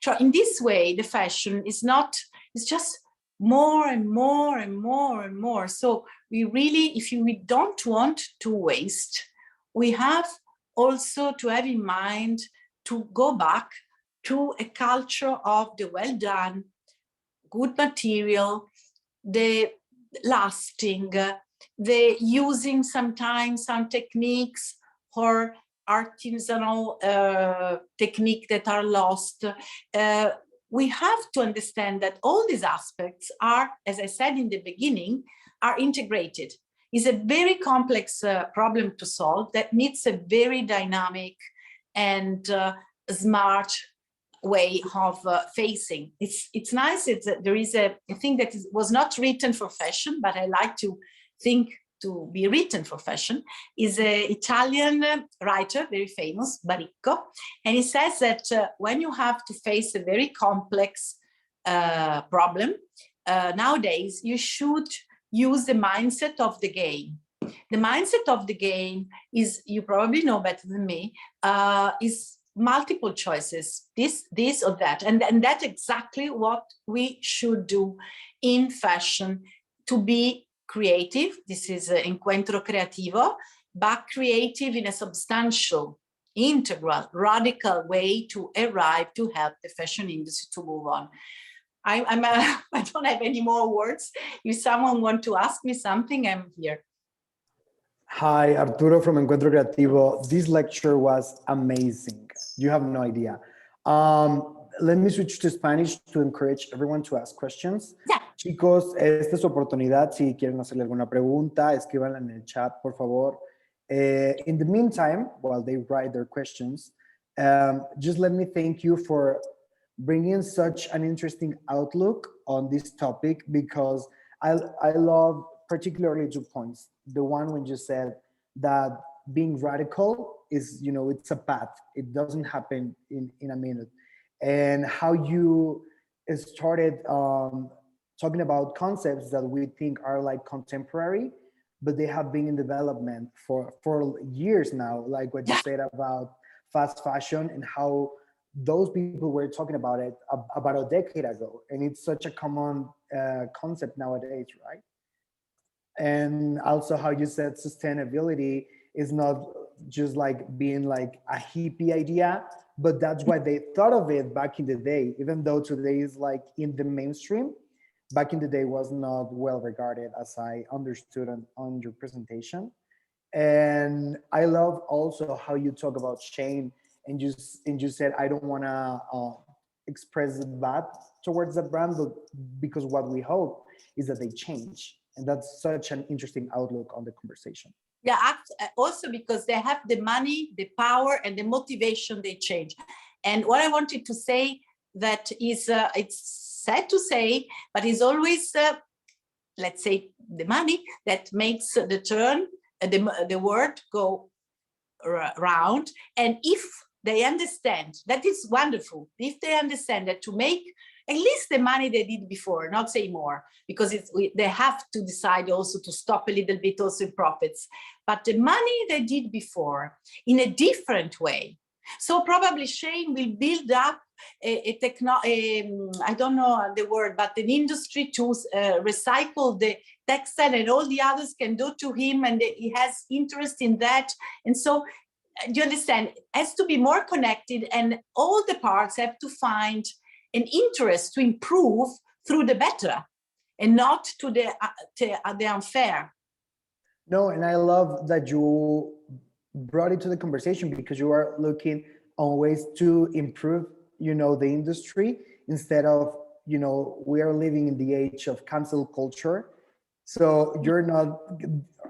So in this way, the fashion is not, it's just more and more and more and more. So we really, if we don't want to waste, we have also to have in mind to go back to a culture of the well done, good material, the lasting, the using sometimes some techniques or artisanal technique that are lost. We have to understand that all these aspects are, as I said in the beginning, are integrated. It's a very complex problem to solve that needs a very dynamic and smart way of facing. It's nice. There is a thing that was not written for fashion, but I like to think to be written for fashion, is an Italian writer, very famous, Baricco, and he says that when you have to face a very complex problem, nowadays you should use the mindset of the game. The mindset of the game is, you probably know better than me, is multiple choices, this or that, and that's exactly what we should do in fashion, to be creative. This is encuentro creativo, but creative in a substantial, integral, radical way to arrive to help the fashion industry to move on. I don't have any more words. If someone wants to ask me something, I'm here. Hi, Arturo from Encuentro Creativo. This lecture was amazing. You have no idea. Let me switch to Spanish to encourage everyone to ask questions. Yeah. Chicos, esta es su oportunidad. Si quieren hacerle alguna pregunta, escríbanla en el chat, por favor. In the meantime, while they write their questions, just let me thank you for bringing such an interesting outlook on this topic, because I love particularly 2 points. The one when you said that being radical is, it's a path. It doesn't happen in a minute. And how you started talking about concepts that we think are like contemporary, but they have been in development for years now, like what you said about fast fashion and how those people were talking about it about a decade ago. And it's such a common concept nowadays, right? And also how you said sustainability is not just like being like a hippie idea, but that's why they thought of it back in the day, even though today is like in the mainstream. Back in the day was not well regarded, as I understood on your presentation. And I love also how you talk about shame, and you said, I don't want to express bad towards the brand, but because what we hope is that they change. And that's such an interesting outlook on the conversation. Yeah, also because they have the money, the power, and the motivation, they change. And what I wanted to say that is, it's sad to say, but it's always, let's say, the money that makes the turn, the word go round. And if they understand, that is wonderful. If they understand that to make at least the money they did before, not say more, because they have to decide also to stop a little bit also in profits. But the money they did before in a different way, So probably Shane will build up I don't know the word, but an industry to recycle the textile, and all the others can do to him, and he has interest in that. And so, do you understand? It has to be more connected, and all the parts have to find an interest to improve through the better, and not to the unfair. No, and I love that you brought it to the conversation, because you are looking on ways to improve, the industry, instead of, we are living in the age of cancel culture. So you're not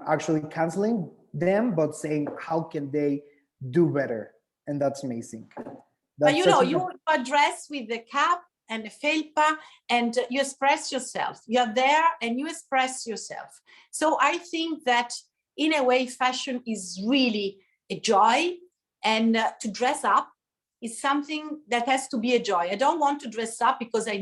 actually canceling them, but saying, how can they do better? And that's amazing. But you address with the cap and the felpa, and you express yourself. You're there and you express yourself. So I think that in a way, fashion is really a joy, and to dress up is something that has to be a joy. I don't want to dress up because I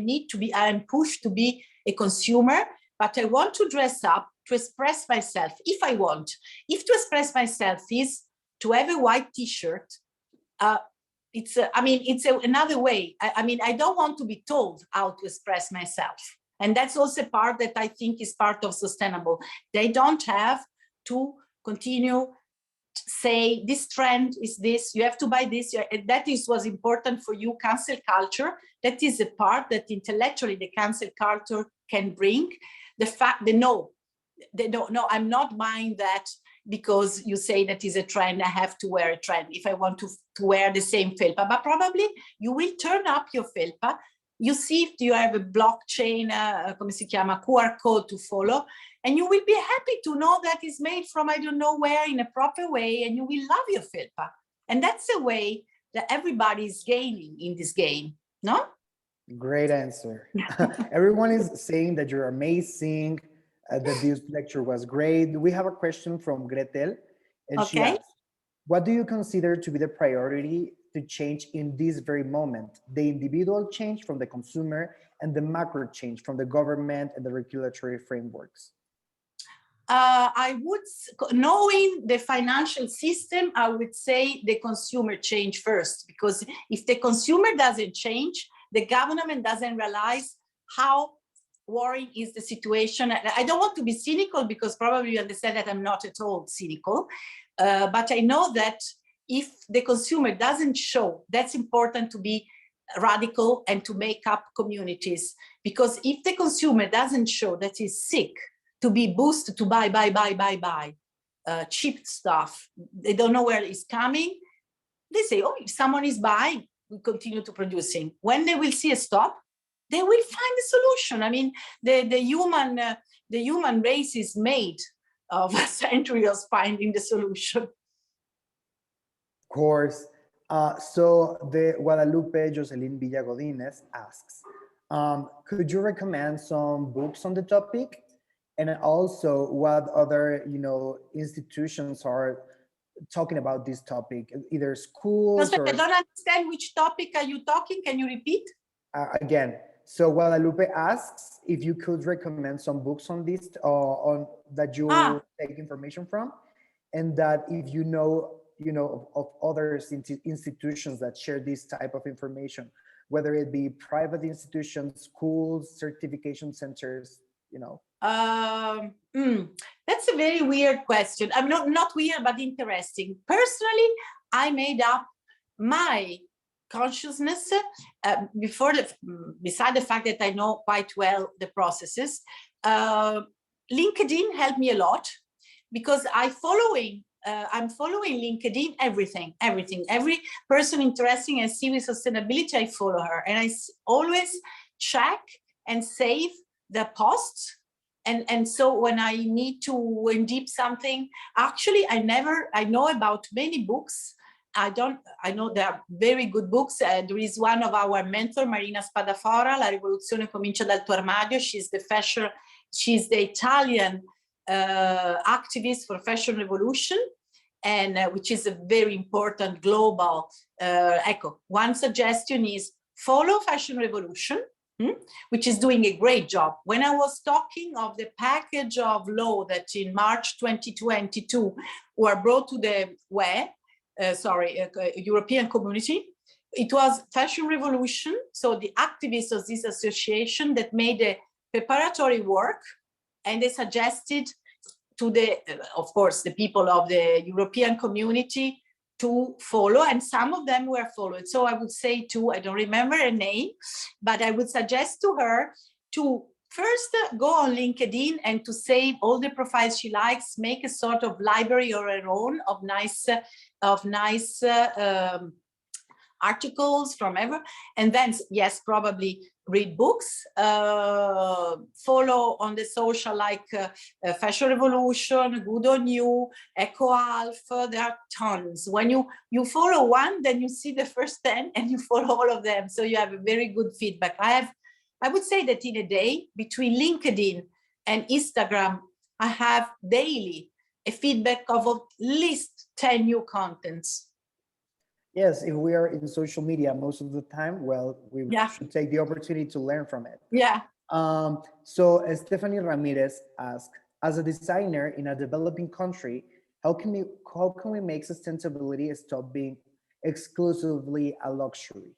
am pushed to be a consumer, but I want to dress up to express myself if I want. If to express myself is to have a white t-shirt, it's another way. I don't want to be told how to express myself. And that's also part that I think is part of sustainable. They don't have to continue say this trend is this, you have to buy this. That was important for you, cancel culture. That is a part that intellectually the cancel culture can bring. The fact they don't know, I'm not buying that because you say that is a trend, I have to wear a trend if I want to wear the same felpa. But probably you will turn up your felpa, you see if you have a blockchain, come si chiama, QR code to follow, and you will be happy to know that it's made from I don't know where in a proper way, and you will love your felpa. And that's a way that everybody is gaining in this game, no? Great answer. Everyone is saying that you're amazing, that this lecture was great. We have a question from Gretel, and she asks, what do you consider to be the priority to change in this very moment? The individual change from the consumer and the macro change from the government and the regulatory frameworks? I would, knowing the financial system, I would say the consumer change first, because if the consumer doesn't change, the government doesn't realize how worrying is the situation. I don't want to be cynical, because probably you understand that I'm not at all cynical, but I know that if the consumer doesn't show, that's important to be radical and to make up communities, because if the consumer doesn't show that he's sick, to be boosted to buy cheap stuff, they don't know where it's coming. They say, oh, if someone is buying, we continue to producing. When they will see a stop, they will find a solution. I mean, the human race is made of a century of finding the solution. Of course. So the Guadalupe Jocelyn Villa Godinez asks, could you recommend some books on the topic? And also what other, institutions are talking about this topic, either schools or... I don't understand which topic are you talking. Can you repeat? Again, so Guadalupe asks if you could recommend some books on this, on that you take information from, and that if you know of other institutions that share this type of information, whether it be private institutions, schools, certification centers, That's a very weird question. I'm not weird, but interesting. Personally, I made up my consciousness beside the fact that I know quite well the processes. LinkedIn helped me a lot, because I'm following LinkedIn, everything. Every person interesting and see with sustainability, I follow her. And I always check and save the posts. And so when I need to deep something, actually, I know about many books. I know there are very good books. There is one of our mentor, Marina Spadafora, La rivoluzione comincia dal tuo armadio. She's the Italian activist for fashion revolution, and which is a very important global. One suggestion is follow Fashion Revolution, which is doing a great job. When I was talking of the package of law that in March 2022 were brought to the web, European community. It was Fashion Revolution, so the activists of this association that made a preparatory work, and they suggested to the, of course, the people of the European community to follow, and some of them were followed. So I would say to, I don't remember her name, but I would suggest to her to first go on LinkedIn and to save all the profiles she likes, make a sort of library or her own of nice articles from ever, and then yes, probably read books, follow on the social like Fashion Revolution, Good on You, Eco Alpha. There are tons. When you follow one, then you see the first 10 and you follow all of them, so you have a very good feedback. I would say that in a day between LinkedIn and Instagram, I have daily a feedback of at least 10 new contents. Yes, if we are in social media most of the time, well, we should take the opportunity to learn from it. Yeah. So Stephanie Ramirez asked, as a designer in a developing country, how can we make sustainability stop being exclusively a luxury?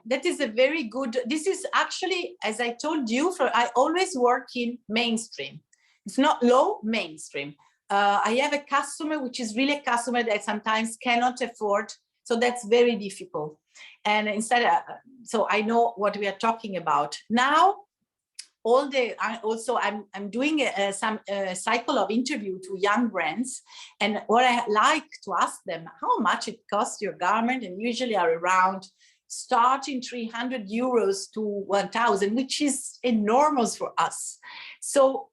That is a very good, this is actually, as I told you, I always work in mainstream. It's not low, mainstream. I have a customer, which is really a customer that sometimes cannot afford. So that's very difficult. And instead, so I know what we are talking about. Now, I'm doing some cycle of interview to young brands. And what I like to ask them, how much it costs your garment, and usually are around starting 300 euros to 1,000, which is enormous for us. So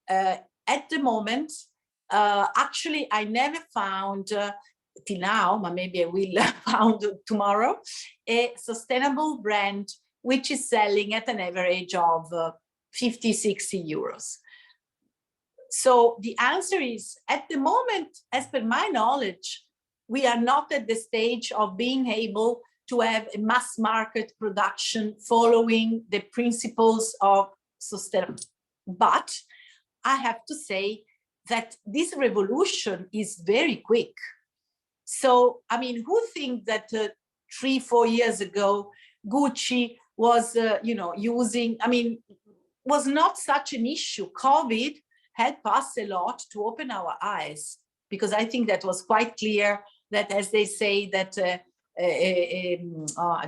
at the moment, actually, I never found till now, but maybe I will found tomorrow, a sustainable brand which is selling at an average of 50, 60 euros. So the answer is, at the moment, as per my knowledge, we are not at the stage of being able to have a mass market production following the principles of sustainability. But I have to say that this revolution is very quick. So, I mean, who thinks that 3-4 years ago, Gucci was, using, I mean, was not such an issue. COVID helped us a lot to open our eyes, because I think that was quite clear that, as they say, that I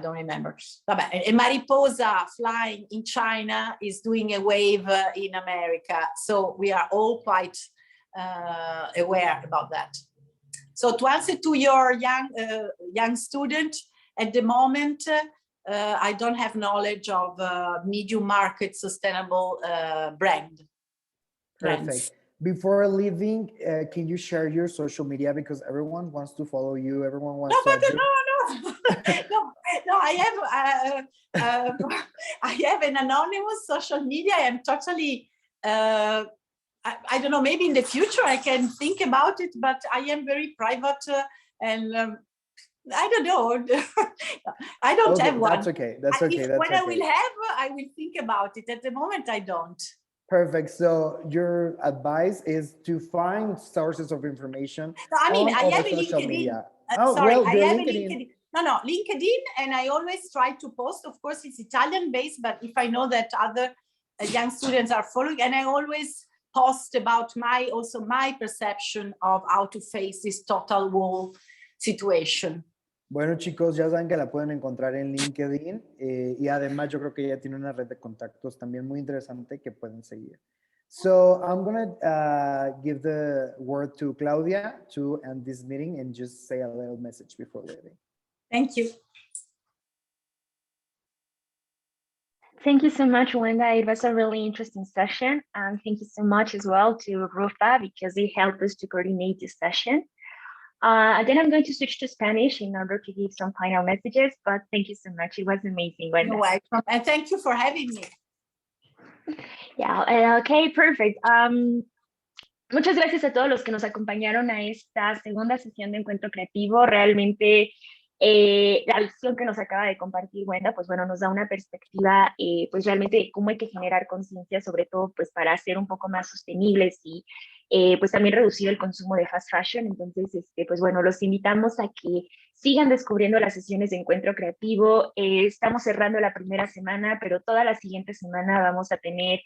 don't remember. A mariposa flying in China is doing a wave in America. So we are all quite aware about that. So to answer to your young student, at the moment, I don't have knowledge of medium market sustainable brands. Perfect. Before leaving, can you share your social media, because everyone wants to follow you, everyone wants to... No, I have an anonymous social media. I'm totally, I don't know, maybe in the future I can think about it, but I am very private and I don't know. I don't have one. That's okay. That's okay. When I will have, I will think about it. At the moment, I don't. Perfect. So your advice is to find sources of information. No, I mean, I have a social LinkedIn. Media. I have a LinkedIn. No, LinkedIn, and I always try to post. Of course, it's Italian-based, but if I know that other young students are following, and I always post about my perception of how to face this total wall situation. Bueno, chicos, ya saben que la pueden encontrar en LinkedIn y además yo creo que ella tiene una red de contactos también muy interesante que pueden seguir. So I'm going to give the word to Claudia to end this meeting and just say a little message before leaving. Thank you. Thank you so much, Guenda. It was a really interesting session. And thank you so much as well to Rufa, because they helped us to coordinate this session. Then I'm going to switch to Spanish in order to give some final messages, but thank you so much. It was amazing, Guenda. You're welcome. And thank you for having me. Yeah, okay, perfect. Muchas gracias a todos los que nos acompañaron a esta segunda sesión de Encuentro Creativo. Realmente La visión que nos acaba de compartir Guenda, pues bueno, nos da una perspectiva pues realmente de cómo hay que generar conciencia, sobre todo pues para ser un poco más sostenibles y pues también reducir el consumo de fast fashion. Entonces, pues bueno, los invitamos a que sigan descubriendo las sesiones de encuentro creativo. Estamos cerrando la primera semana, pero toda la siguiente semana vamos a tener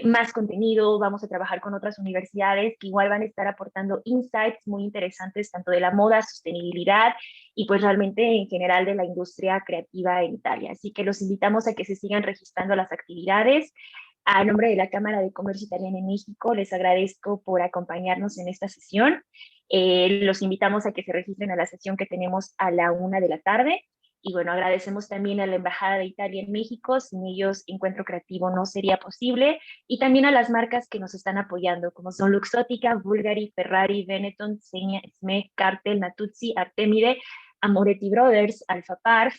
más contenido, vamos a trabajar con otras universidades que igual van a estar aportando insights muy interesantes, tanto de la moda, sostenibilidad y pues realmente en general de la industria creativa en Italia. Así que los invitamos a que se sigan registrando las actividades. A nombre de la Cámara de Comercio Italiana en México, les agradezco por acompañarnos en esta sesión. Los invitamos a que se registren a la sesión que tenemos a la 1 de la tarde. Y bueno, agradecemos también a la Embajada de Italia en México, sin ellos Encuentro Creativo no sería posible, y también a las marcas que nos están apoyando, como son Luxottica, Bulgari, Ferrari, Benetton, Zegna, Smeg, Cartel, Natuzzi, Artemide, Amoretti Brothers, Alfa Parf,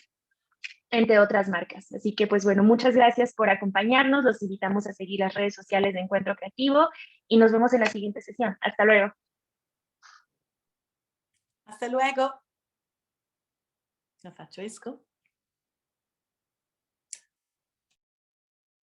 entre otras marcas. Así que pues bueno, muchas gracias por acompañarnos, los invitamos a seguir las redes sociales de Encuentro Creativo y nos vemos en la siguiente sesión. Hasta luego. Hasta luego. Lo faccio esco.